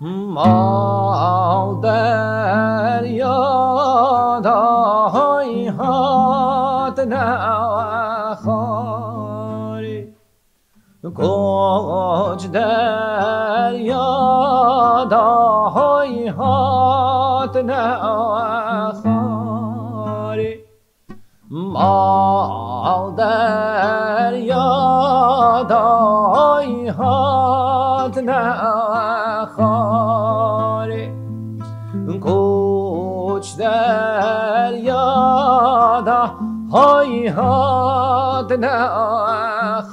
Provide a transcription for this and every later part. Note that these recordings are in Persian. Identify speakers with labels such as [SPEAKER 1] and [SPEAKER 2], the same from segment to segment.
[SPEAKER 1] ما در یادهای هات نخاری کوچ در یادهای هات نخاری ما در یادهای هات نخاری کوچ در یادهای هات نخاری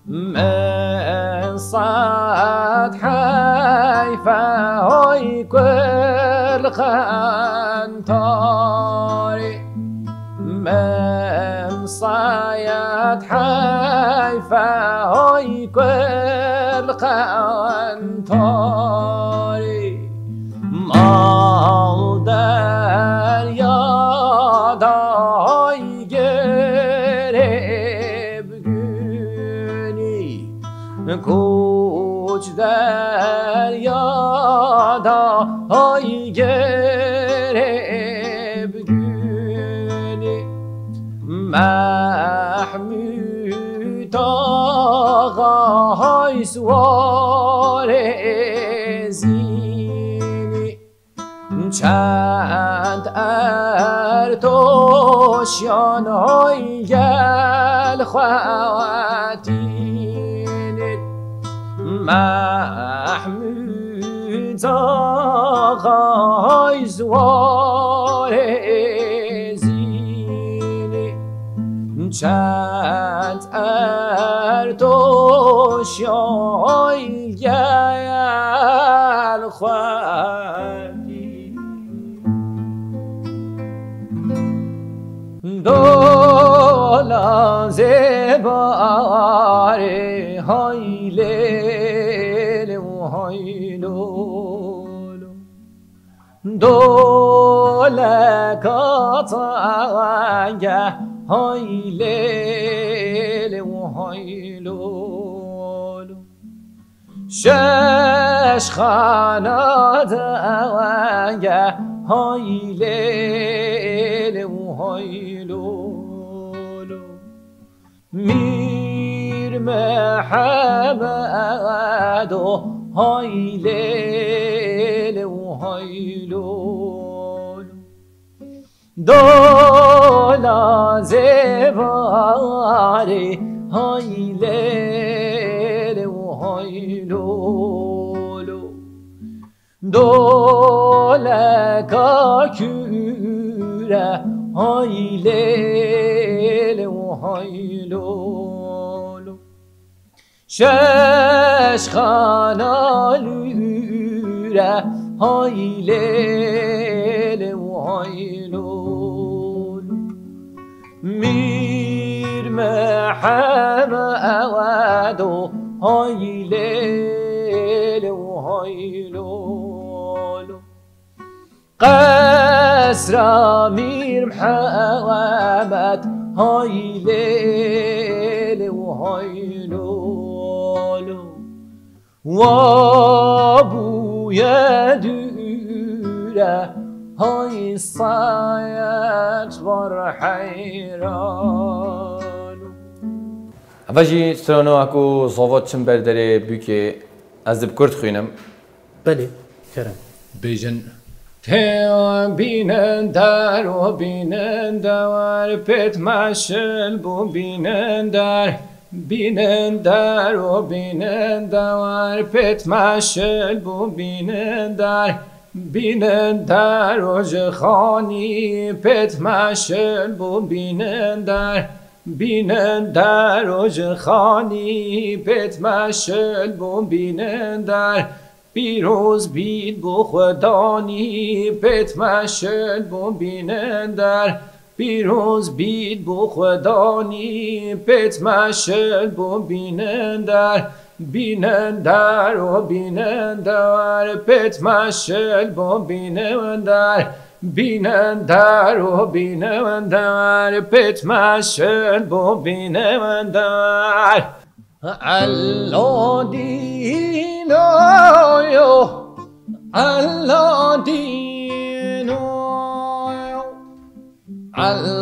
[SPEAKER 1] من صد حیفه های کل خنتاری من صد حیفه های کل خنتاری ما در یادهای گریبگونی کوچ در یادهای گریبگونی محمود آقای سوار زینی چند ارتوشیان های گل خواتین محمود آقای سوار زینی چند ارتوشیان های گل خواتین دولا زباره های لیل و های لولو دولا کاتانگه های لیل و های لولو شش خانات آنگه های لیل و های لولو میر محمد و های لیل و های لولو دولا زباره های لیل و های لولو دولا کاکوره های لیل و های لولو شش خانالوره های لیل و های لولو میر محمد و های لیل و های لولو قصر امیر محمد های لیل و های لولو و بوی دوره های سایت بر حیران
[SPEAKER 2] اولی سترانو اکو صوت چن برداره بیکه از دب کرد خوینم
[SPEAKER 3] بله کرم
[SPEAKER 2] بیجن
[SPEAKER 1] تیان بینن در و بینن دور پت مشل بو بینن در بینن در و بینن دور پت مشل بو بینن در بینن در و جخانی پت مشل بو بینن در بینن در و جخانی پت مشل بو بینن در پیروز بید بو خدانی پت مشل بو بینن در پیروز بید بو خدانی پت مشل بو بینن در بینن در و بینن در پت مشل بو بینن در بینن در و بینن در پت مشل بو بینن در Allodino yo, Allodino yo, Allodino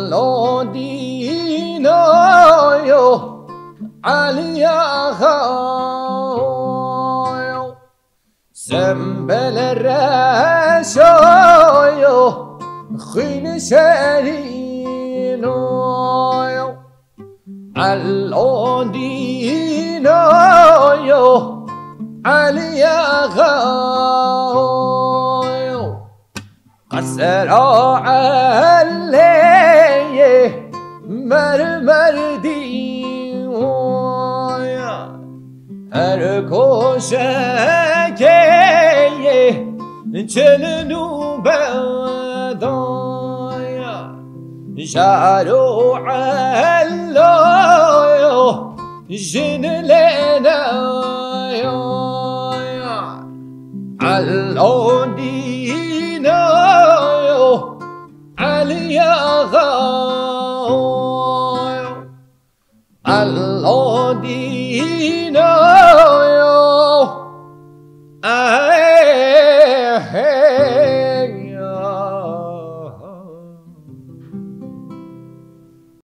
[SPEAKER 1] yo, Aliyaha yo, Sembel resho yo, Khin sherino yo, Allodino yo, Aliyaha yo, Qasra alayye mermerdi ya, her koşakeye çelnu bedaya, jaru allo jinlena ya, Allodino yo, Aliyaha yo, Allodino